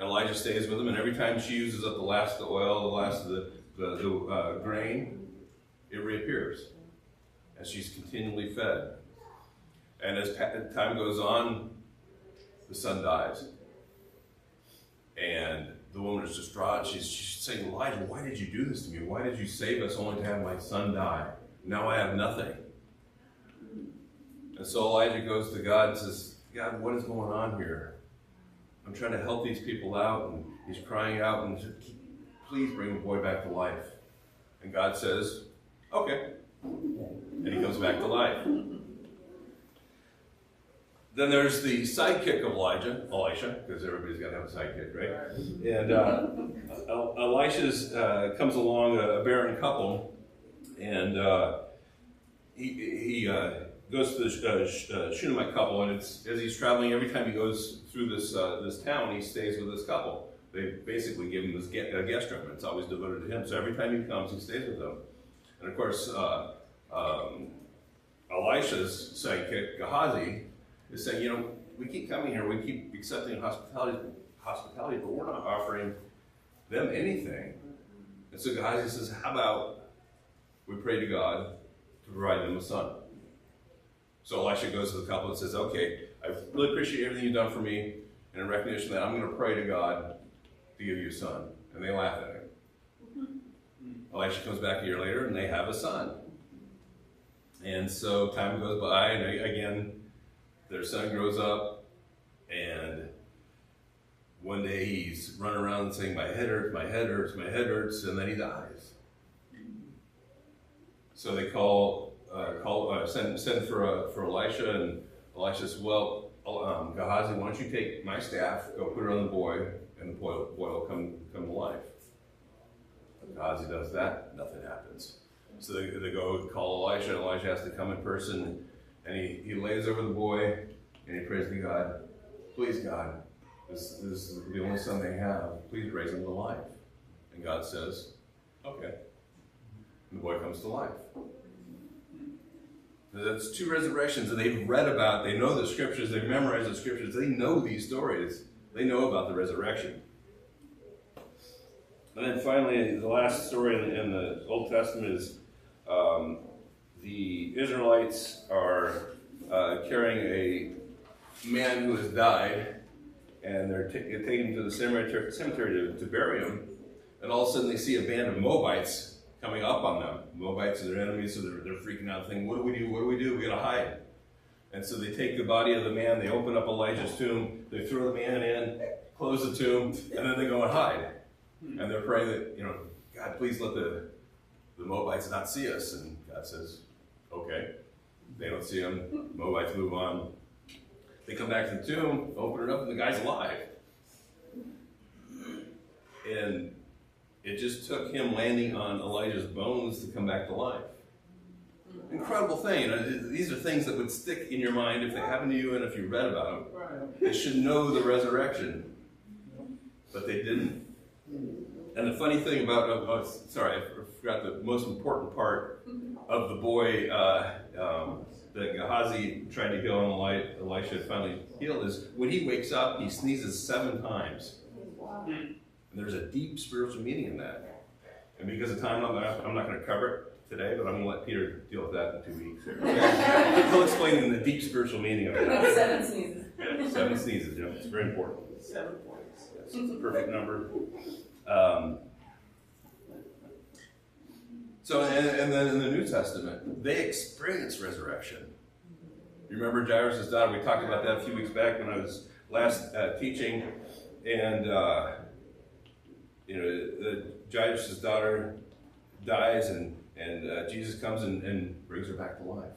Elijah stays with him, and every time she uses up the last of the oil, the last of the grain, it reappears. And she's continually fed. And as time goes on, the son dies. And the woman is distraught. She's saying, Elijah, why did you do this to me? Why did you save us only to have my son die? Now I have nothing. And so Elijah goes to God and says, God, what is going on here? I'm trying to help these people out, and he's crying out, and says, please bring the boy back to life. And God says, okay. And he comes back to life. Then there's the sidekick of Elisha, because everybody's got to have a sidekick, right? And Elisha comes along, a barren couple, and he goes to the Shunammite couple, and as he's traveling, every time he goes through this town, he stays with this couple. They basically give him this guest room. It's always devoted to him. So every time he comes, he stays with them. And of course, Elisha's sidekick, Gehazi, is saying, we keep coming here, we keep accepting hospitality, but we're not offering them anything. And so Gehazi says, how about we pray to God to provide them a son? So Elisha goes to the couple and says, okay, I really appreciate everything you've done for me, and in recognition of that, I'm going to pray to God to give you a son. And they laugh at him. Elisha comes back a year later, and they have a son. And so time goes by, and again, their son grows up, and one day he's running around saying, my head hurts, my head hurts, my head hurts, and then he dies. So they send for Elisha, and Elisha says, well, Gehazi, why don't you take my staff, go put it on the boy, and the boy will come to life. Gehazi does that, nothing happens. So they go call Elisha, and Elisha has to come in person, and he lays over the boy, and he prays to God, please God, this is the only son they have, please raise him to life. And God says, okay. And the boy comes to life. That's two resurrections that they've read about, they know the scriptures, they've memorized the scriptures, they know these stories, they know about the resurrection. And then finally, the last story in the Old Testament is the Israelites are carrying a man who has died, and they're taking him to the cemetery to bury him, and all of a sudden they see a band of Moabites coming up on them. Moabites are their enemies, so they're freaking out, thinking, what do we do? What do we do? We gotta hide. And so they take the body of the man, they open up Elijah's tomb, they throw the man in, close the tomb, and then they go and hide. And they're praying that, God, please let the Moabites not see us. And God says, okay. They don't see him. Moabites move on. They come back to the tomb, open it up, and the guy's alive. And it just took him landing on Elijah's bones to come back to life. Incredible thing. These are things that would stick in your mind if they happened to you and if you read about them. They should know the resurrection. But they didn't. And the funny thing about, I forgot the most important part of the boy that Gehazi tried to kill and Elisha finally healed is when he wakes up, he sneezes 7 times. And there's a deep spiritual meaning in that. And because of time, I'm not going to cover it today, but I'm going to let Peter deal with that in 2 weeks. He'll explain the deep spiritual meaning of it. 7 sneezes. Yeah, 7 sneezes, it's very important. 7 points. Yes, it's a perfect number. So, and then in the New Testament, they experience resurrection. You remember Jairus' daughter? We talked about that a few weeks back when I was last teaching, and Jairus' daughter dies, and Jesus comes and brings her back to life.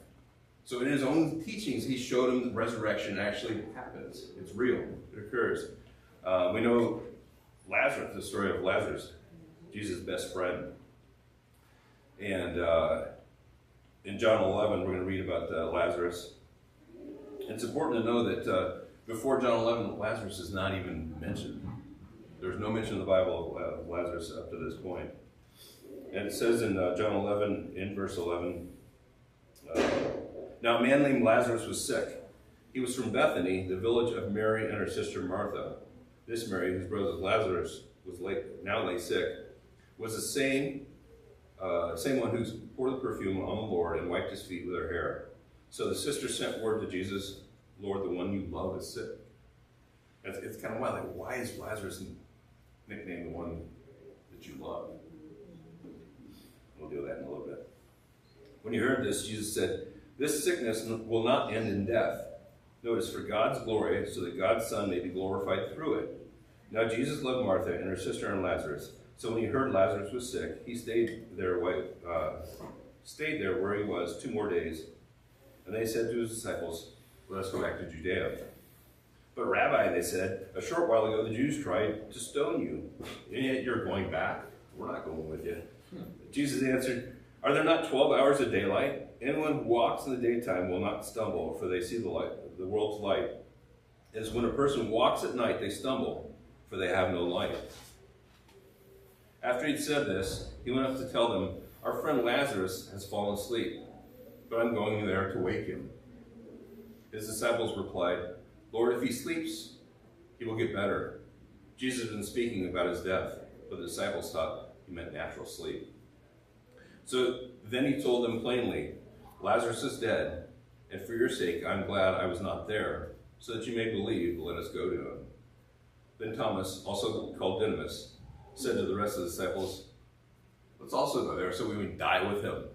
So in his own teachings, he showed him that resurrection actually happens. It's real. It occurs. We know Lazarus, the story of Lazarus, Jesus' best friend. And in John 11, we're going to read about Lazarus. It's important to know that before John 11, Lazarus is not even mentioned. There's no mention in the Bible of Lazarus up to this point. And it says in John 11, in verse 11, now a man named Lazarus was sick. He was from Bethany, the village of Mary and her sister Martha. This Mary, whose brother Lazarus now lay sick, was the same one who poured the perfume on the Lord and wiped his feet with her hair. So the sister sent word to Jesus, Lord, the one you love is sick. It's kind of wild. Like, why is Lazarus nicknamed the one that you love? We'll deal with that in a little bit. When he heard this, Jesus said, this sickness will not end in death. Notice, for God's glory, so that God's Son may be glorified through it. Now Jesus loved Martha and her sister and Lazarus. So when he heard Lazarus was sick, he stayed there where he was 2 more days. And they said to his disciples, let us go back to Judea. But Rabbi, they said, a short while ago the Jews tried to stone you, and yet you're going back? We're not going with you. Jesus answered, are there not 12 hours of daylight? Anyone who walks in the daytime will not stumble, for they see the world's light. As when a person walks at night, they stumble, for they have no light. After he'd said this, he went up to tell them, our friend Lazarus has fallen asleep, but I'm going there to wake him. His disciples replied, Lord, if he sleeps, he will get better. Jesus had been speaking about his death, but the disciples thought he meant natural sleep. So then he told them plainly, Lazarus is dead, and for your sake I'm glad I was not there, so that you may believe, let us go to him. Then Thomas, also called Didymus, said to the rest of the disciples, let's also go there so we would die with him.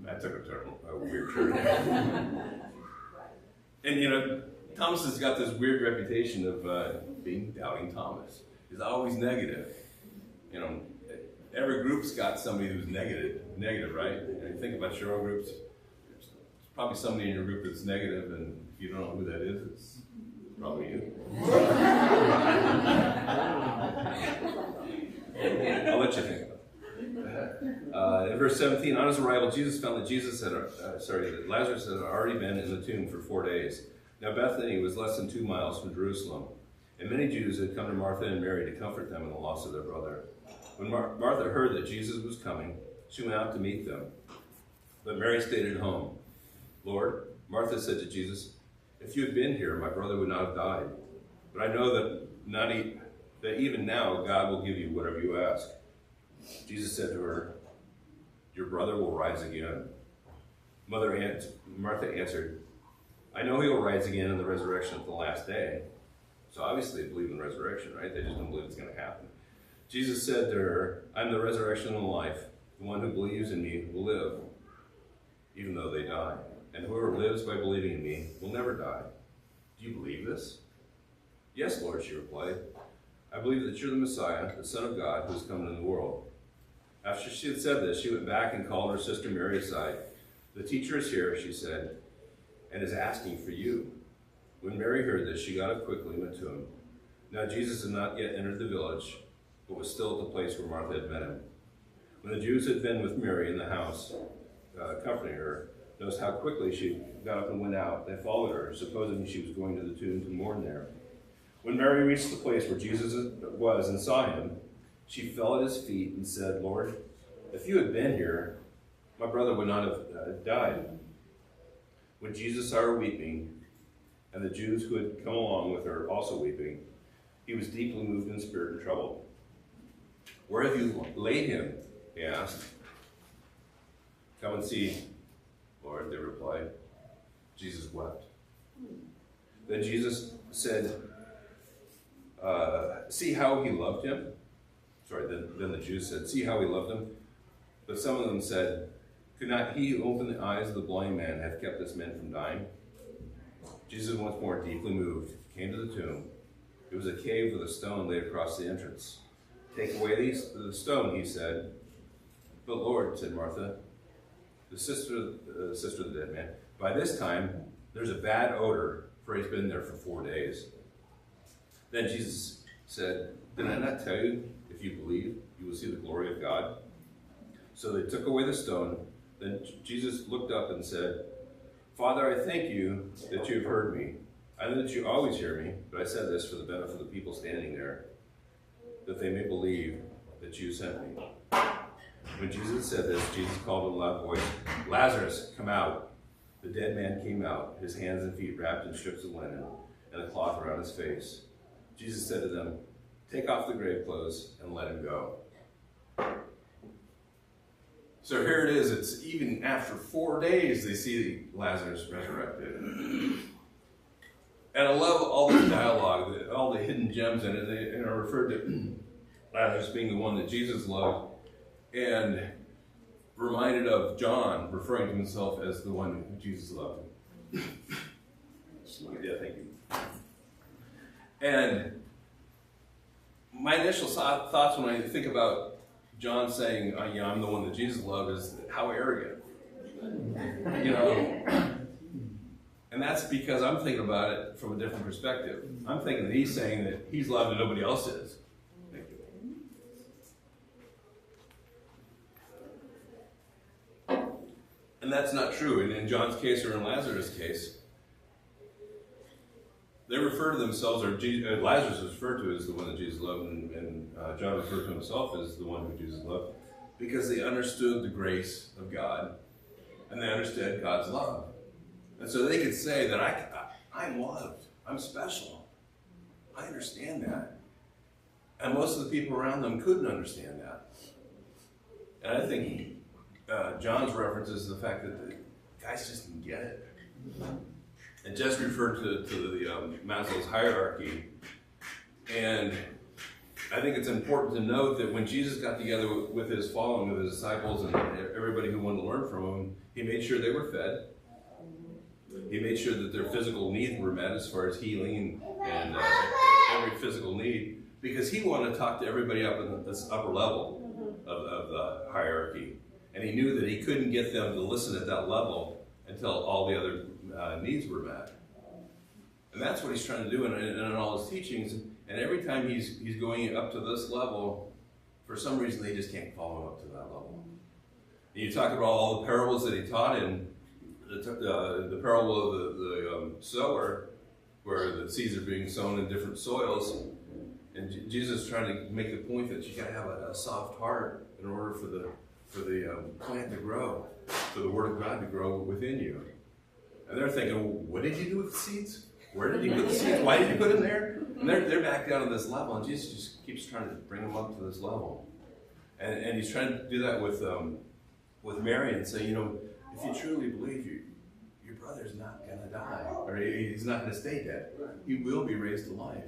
That took a weird turn. And Thomas has got this weird reputation of being doubting Thomas. He's always negative. Every group's got somebody who's negative, right? You think about your own groups, there's probably somebody in your group that's negative, and if you don't know who that is, it's probably you. I'll let you think about it. In verse 17, on his arrival, Jesus found that Lazarus had already been in the tomb for 4 days. Now Bethany was less than 2 miles from Jerusalem, and many Jews had come to Martha and Mary to comfort them in the loss of their brother. When Martha heard that Jesus was coming, she went out to meet them. But Mary stayed at home. Lord, Martha said to Jesus, if you had been here, my brother would not have died. But I know that even now God will give you whatever you ask. Jesus said to her, your brother will rise again. Martha answered, I know he will rise again in the resurrection at the last day. So obviously they believe in resurrection, right? They just don't believe it's going to happen. Jesus said to her, I'm the resurrection and the life. The one who believes in me will live, even though they die. And whoever lives by believing in me will never die. Do you believe this? Yes, Lord, she replied. I believe that you're the Messiah, the Son of God, who has come into the world. After she had said this, she went back and called her sister Mary aside. The teacher is here, she said, and is asking for you. When Mary heard this, she got up quickly and went to him. Now Jesus had not yet entered the village, but was still at the place where Martha had met him. When the Jews had been with Mary in the house, comforting her, noticed how quickly she got up and went out. They followed her, supposing she was going to the tomb to mourn there. When Mary reached the place where Jesus was and saw him, she fell at his feet and said, Lord, if you had been here, my brother would not have died. When Jesus saw her weeping, and the Jews who had come along with her also weeping, he was deeply moved in spirit and troubled. Where have you laid him? He asked. Come and see, Lord, they replied. Jesus wept. Then Jesus said, see how he loved him? Then the Jews said, see how he loved him? But some of them said, could not he who opened the eyes of the blind man have kept this man from dying? Jesus, once more deeply moved, came to the tomb. It was a cave with a stone laid across the entrance. Take away the stone, he said. But Lord, said Martha, the sister of the dead man, by this time there's a bad odor, for he's been there for 4 days. Then Jesus said, did I not tell you, if you believe, you will see the glory of God? So they took away the stone. Then Jesus looked up and said, Father, I thank you that you have heard me. I know that you always hear me, but I said this for the benefit of the people standing there, that they may believe that you sent me. When Jesus said this, Jesus called in a loud voice, Lazarus, come out. The dead man came out, his hands and feet wrapped in strips of linen, and a cloth around his face. Jesus said to them, "Take off the grave clothes and let him go." So here it is. It's even after 4 days they see Lazarus resurrected. And I love all this dialogue, all the hidden gems in it. They are referred to Lazarus being the one that Jesus loved, and reminded of John referring to himself as the one who Jesus loved. Yeah, thank you. And my initial thoughts when I think about John saying, I'm the one that Jesus loved, is how arrogant. And that's because I'm thinking about it from a different perspective. I'm thinking that he's saying that he's loved and nobody else is. Thank you. And that's not true. And in John's case or in Lazarus' case, they refer to themselves, or Lazarus is referred to as the one that Jesus loved, and John referred to himself as the one who Jesus loved, because they understood the grace of God, and they understood God's love. And so they could say that I'm loved, I'm special. I understand that. And most of the people around them couldn't understand that. And I think John's reference is the fact that the guys just didn't get it. And just referred to the Maslow's hierarchy. And I think it's important to note that when Jesus got together with his following, with his disciples and everybody who wanted to learn from him, he made sure they were fed. He made sure that their physical needs were met as far as healing and every physical need, because he wanted to talk to everybody up in this upper level of the hierarchy. And he knew that he couldn't get them to listen at that level until all the other needs were met. And that's what he's trying to do in all his teachings. And every time he's going up to this level, for some reason they just can't follow him up to that level. And you talk about all the parables that he taught in, the parable of the sower, where the seeds are being sown in different soils. And Jesus is trying to make the point that you got to have a soft heart in order for the plant to grow, for the Word of God to grow within you. And they're thinking, well, what did you do with the seeds? Where did you put the seeds? Why did you put them there? And they're back down to this level, and Jesus just keeps trying to bring them up to this level. And he's trying to do that with Mary and say, if you truly believe, your brother's not going to die, or he's not going to stay dead. He will be raised to life.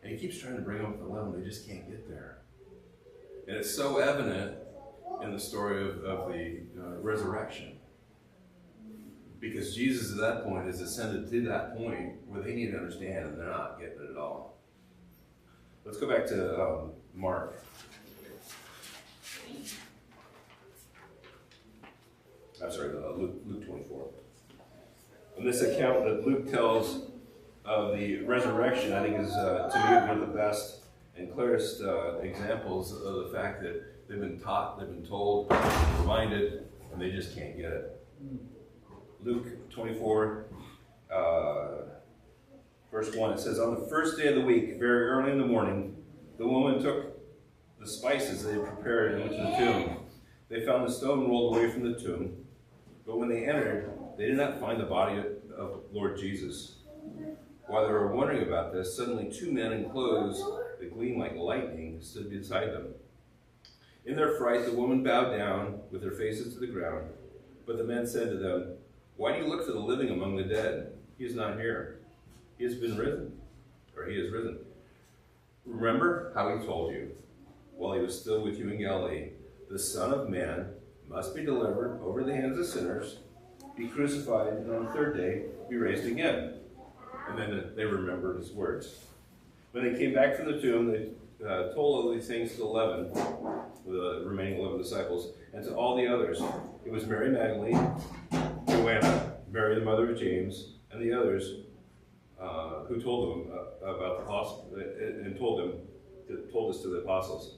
And he keeps trying to bring them up to the level, and they just can't get there. And it's so evident in the story of the resurrection. Because Jesus at that point has ascended to that point where they need to understand, and they're not getting it at all. Let's go back to Mark. I'm sorry, Luke 24. And this account that Luke tells of the resurrection, I think, is to me one of the best and clearest examples of the fact that they've been taught, they've been told, reminded, and they just can't get it. Luke 24, verse 1, it says, "On the first day of the week, very early in the morning, the woman took the spices they had prepared and went to the tomb. They found the stone rolled away from the tomb, but when they entered, they did not find the body of Lord Jesus. While they were wondering about this, suddenly 2 men in clothes that gleamed like lightning stood beside them. In their fright, the woman bowed down with their faces to the ground. But the men said to them, 'Why do you look for the living among the dead? He is not here. He has been risen, or he is risen. Remember how he told you, while he was still with you in Galilee, the Son of Man must be delivered over the hands of sinners, be crucified, and on the third day be raised again.' And then they remembered his words. When they came back from the tomb, they told all these things to 11, the remaining 11 disciples, and to all the others. It was Mary Magdalene, Joanna, Mary the mother of James, and the others who told them about the apostle, and told this to the apostles.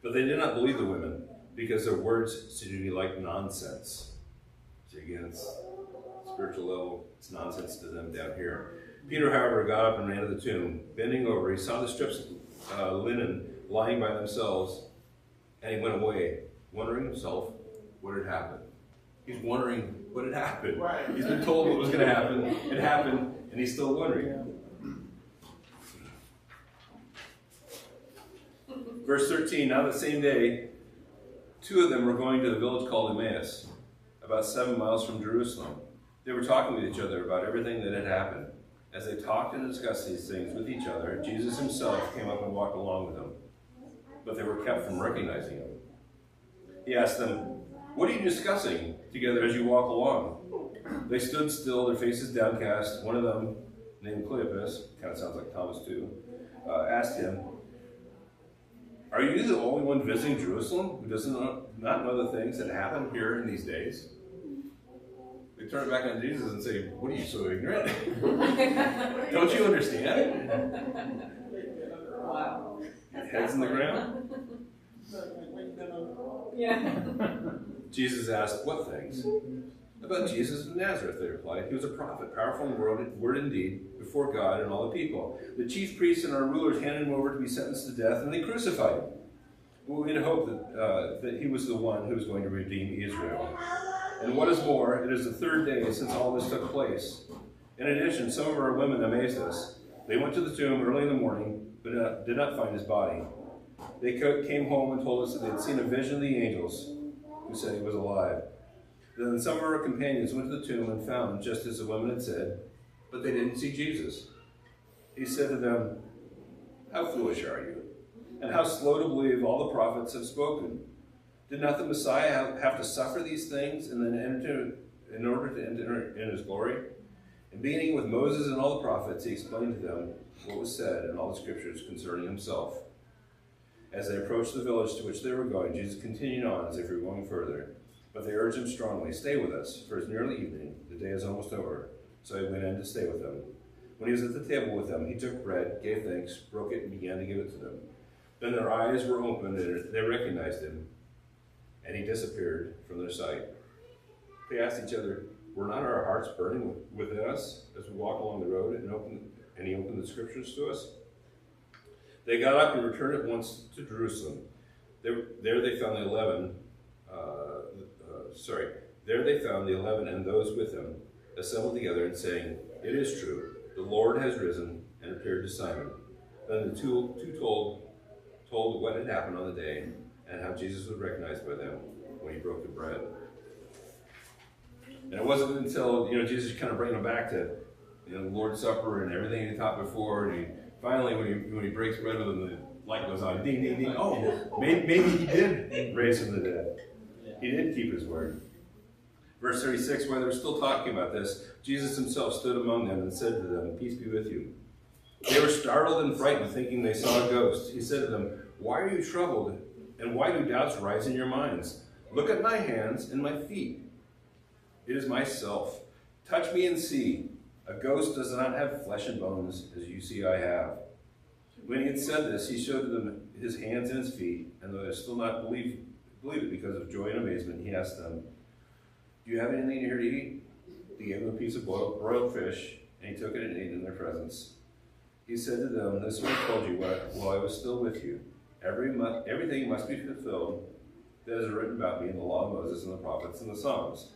But they did not believe the women, because their words seemed to be like nonsense." So again, it's spiritual level, it's nonsense to them down here. Peter, however, got up and ran to the tomb. Bending over, he saw the strips of linen lying by themselves, and he went away, wondering himself what had happened. He's wondering what had happened. Right. He's been told what was going to happen. It happened, and he's still wondering. Verse 13, now that same day, two of them were going to the village called Emmaus, about 7 miles from Jerusalem. They were talking with each other about everything that had happened. As they talked and discussed these things with each other, Jesus himself came up and walked along with them, but they were kept from recognizing him. He asked them, "What are you discussing together as you walk along?" They stood still, their faces downcast. One of them, named Cleopas, kind of sounds like Thomas too, asked him, "Are you the only one visiting Jerusalem who does not know the things that happen here in these days?" They turn it back on Jesus and say, "What are you so ignorant? Don't you understand?" Wow. Heads in the ground. Yeah. Jesus asked, "What things?" "About Jesus of Nazareth," they replied. "He was a prophet, powerful in word and deed, before God and all the people. The chief priests and our rulers handed him over to be sentenced to death, and they crucified him. We had hoped that he was the one who was going to redeem Israel. And what is more, it is the third day since all this took place. In addition, some of our women amazed us. They went to the tomb early in the morning, but did not find his body. They came home and told us that they had seen a vision of the angels who said he was alive. Then some of our companions went to the tomb and found just as the women had said, but they didn't see Jesus. He said to them, 'How foolish are you? And how slow to believe all the prophets have spoken? Did not the Messiah have to suffer these things and then in order to enter in his glory?' And beginning with Moses and all the prophets, he explained to them what was said in all the scriptures concerning himself. As they approached the village to which they were going, Jesus continued on as if he were going further. But they urged him strongly, 'Stay with us, for it's nearly evening. The day is almost over.' So he went in to stay with them. When he was at the table with them, he took bread, gave thanks, broke it, and began to give it to them. Then their eyes were opened, and they recognized him, and he disappeared from their sight. They asked each other, 'Were not our hearts burning within us as we walked along the road and he opened the scriptures to us?' They got up and returned at once to Jerusalem. There they found the 11 and those with them assembled together and saying, 'It is true, the Lord has risen and appeared to Simon.' Then the two told what had happened on the day and how Jesus was recognized by them when he broke the bread. And it wasn't until Jesus kind of bring them back to the Lord's Supper and everything he taught before, and finally when he breaks bread with them, the light goes on, ding, ding, ding. Oh, maybe he did raise from the dead. He did keep his word. Verse 36, while they were still talking about this, Jesus himself stood among them and said to them, 'Peace be with you.' They were startled and frightened, thinking they saw a ghost. He said to them, 'Why are you troubled, and why do doubts rise in your minds? Look at my hands and my feet. It is myself. Touch me and see. A ghost does not have flesh and bones, as you see I have.' When he had said this, he showed them his hands and his feet, and though they still not believed it because of joy and amazement, he asked them, 'Do you have anything here to eat?' He gave them a piece of broiled fish, and he took it and ate in their presence. He said to them, 'This is what I told you while I was still with you. Everything must be fulfilled that is written about me in the law of Moses and the prophets and the Psalms.'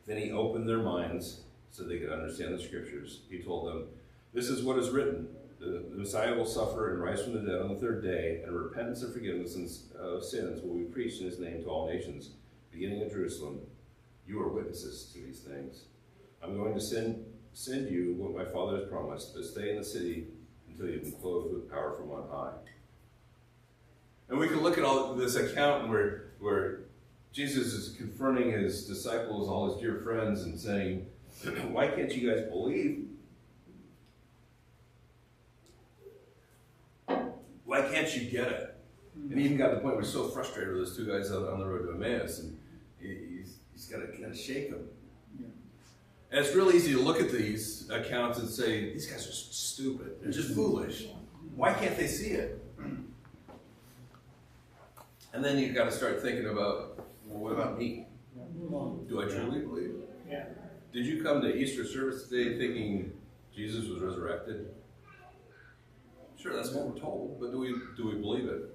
Then he opened their minds so they could understand the scriptures. He told them, 'This is what is written. The Messiah will suffer and rise from the dead on the third day, and repentance and forgiveness of sins will be preached in his name to all nations, beginning at Jerusalem. You are witnesses to these things. I'm going to send you what my Father has promised, but stay in the city until you've been clothed with power from on high.'" And we can look at all this account where Jesus is confronting his disciples, all his dear friends, and saying, "Why can't you guys believe? Why can't you get it?" And he even got to the point where he's so frustrated with those two guys on the road to Emmaus, and he's got to kind of shake them. Yeah. And it's real easy to look at these accounts and say, these guys are stupid. They're just foolish. Why can't they see it? And then you've got to start thinking about, well, what about me? Do I truly believe? Yeah. Did you come to Easter service today thinking Jesus was resurrected? Sure, that's what we're told, but do we believe it?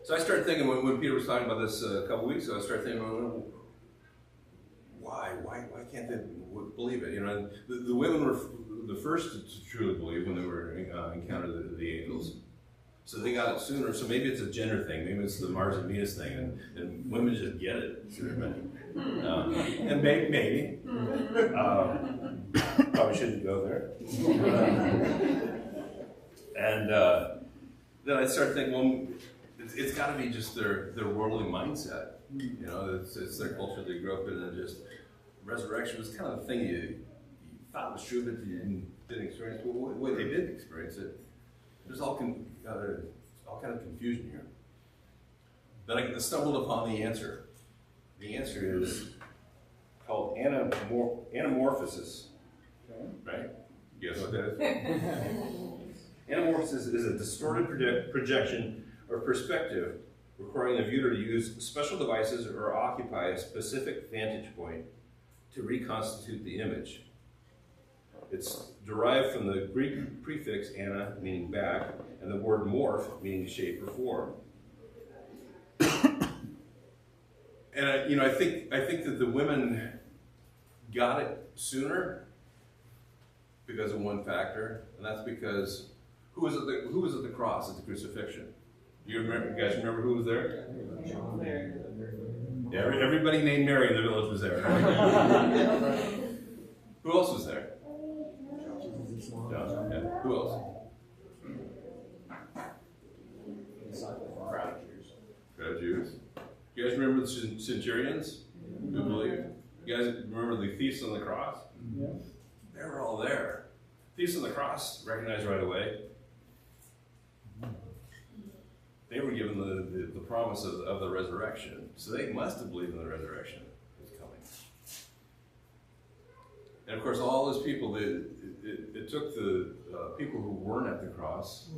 So I started thinking, when Peter was talking about this a couple weeks ago, I started thinking, well, why can't they believe it? The women were the first to truly believe when they were encountered the angels. So they got it sooner. So maybe it's a gender thing. Maybe it's the Mars and Venus thing, and women just get it. And maybe. Probably shouldn't go there. And then I started thinking, well, it's got to be just their worldly mindset. You know, it's their culture they grew up in, and just resurrection was kind of the thing you thought was true, but you didn't experience. Well, the way they did experience it, there's all kind of confusion here. Then I stumbled upon the answer. The answer is called anamorphosis. Right? You guys know what that is? Anamorphosis is a distorted projection or perspective requiring the viewer to use special devices or occupy a specific vantage point to reconstitute the image. It's derived from the Greek prefix ana, meaning back, and the word morph, meaning shape or form. And I think that the women got it sooner because of one factor, and that's because who was at the cross at the crucifixion? You guys remember who was there? Mary. Yeah, everybody named Mary in the village was there. Right? Who else was there? John. Yeah. Who else? Crowd of Jews. You guys remember the centurions who believed? You guys remember the thieves on the cross? Yeah. They were all there. Thieves on the cross recognized right away. They were given the promise of the resurrection. So they must have believed in the resurrection was coming. And of course, all those people, it took the people who weren't at the cross,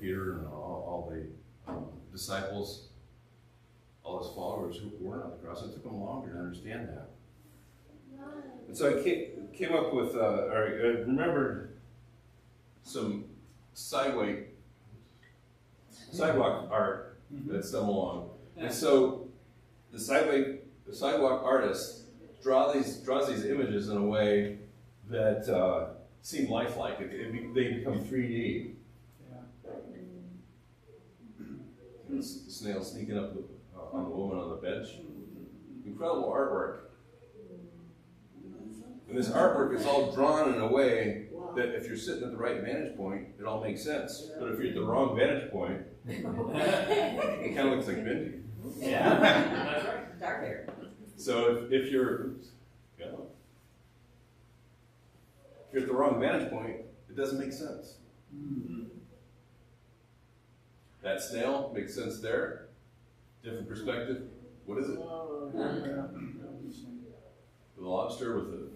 Peter and all the disciples, all his followers who weren't on the cross, it took them longer to understand that. And so I came up with, I remembered some sidewalk art that's come along. And so the sidewalk artist draws these images in a way that seem lifelike. They become 3D. The snail sneaking up on the woman on the bench. Incredible artwork. And this artwork is all drawn in a way that if you're sitting at the right vantage point, it all makes sense. But if you're at the wrong vantage point, it kind of looks like Mindy. Yeah, that's right. Dark hair. So if you're at the wrong vantage point, it doesn't make sense. That snail makes sense there. Different perspective. What is it? The lobster with the,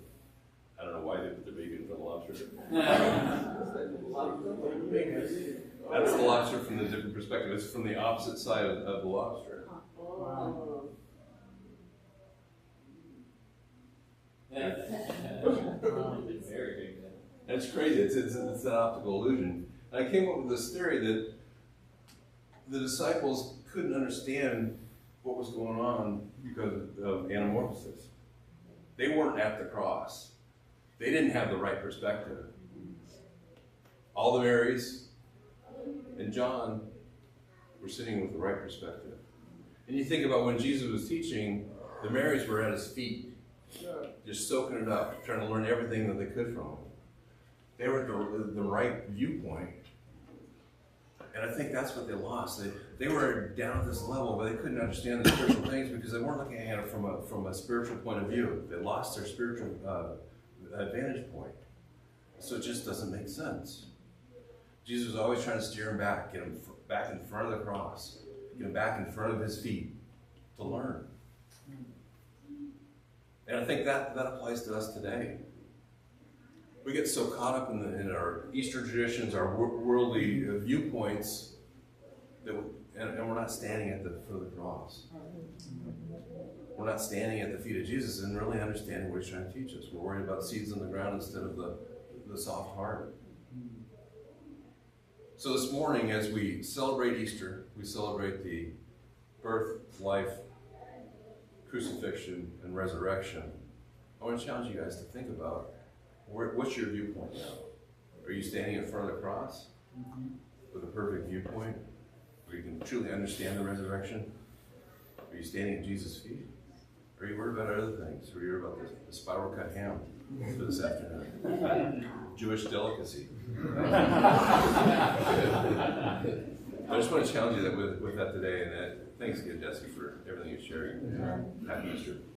I don't know why they put the baby in front of the lobster. That's the lobster from the different perspective. It's from the opposite side of the lobster. That's crazy. It's an optical illusion. And I came up with this theory that the disciples couldn't understand what was going on because of anamorphosis. They weren't at the cross. They didn't have the right perspective. All the Marys and John were sitting with the right perspective. And you think about when Jesus was teaching, the Marys were at his feet, just soaking it up, trying to learn everything that they could from him. They were at the right viewpoint. And I think that's what they lost. They were down at this level, but they couldn't understand the spiritual things because they weren't looking at it from a spiritual point of view. They lost their spiritual vantage point. So it just doesn't make sense. Jesus was always trying to steer them back, get them back in front of the cross, get them back in front of his feet to learn. And I think that applies to us today. We get so caught up in our Eastern traditions, our worldly viewpoints, and we're not standing at the foot of the cross. We're not standing at the feet of Jesus and really understanding what he's trying to teach us. We're worried about seeds on the ground instead of the soft heart. So this morning, as we celebrate Easter, we celebrate the birth, life, crucifixion, and resurrection. I want to challenge you guys to think about what's your viewpoint now? Are you standing in front of the cross? with a perfect viewpoint, where you can truly understand the resurrection? Are you standing at Jesus' feet? Or are you worried about other things? Or are you worried about the spiral cut ham for this afternoon? Jewish delicacy. I just want to challenge you that with that today, and that thanks again, Jesse, for everything you're sharing. Happy Easter.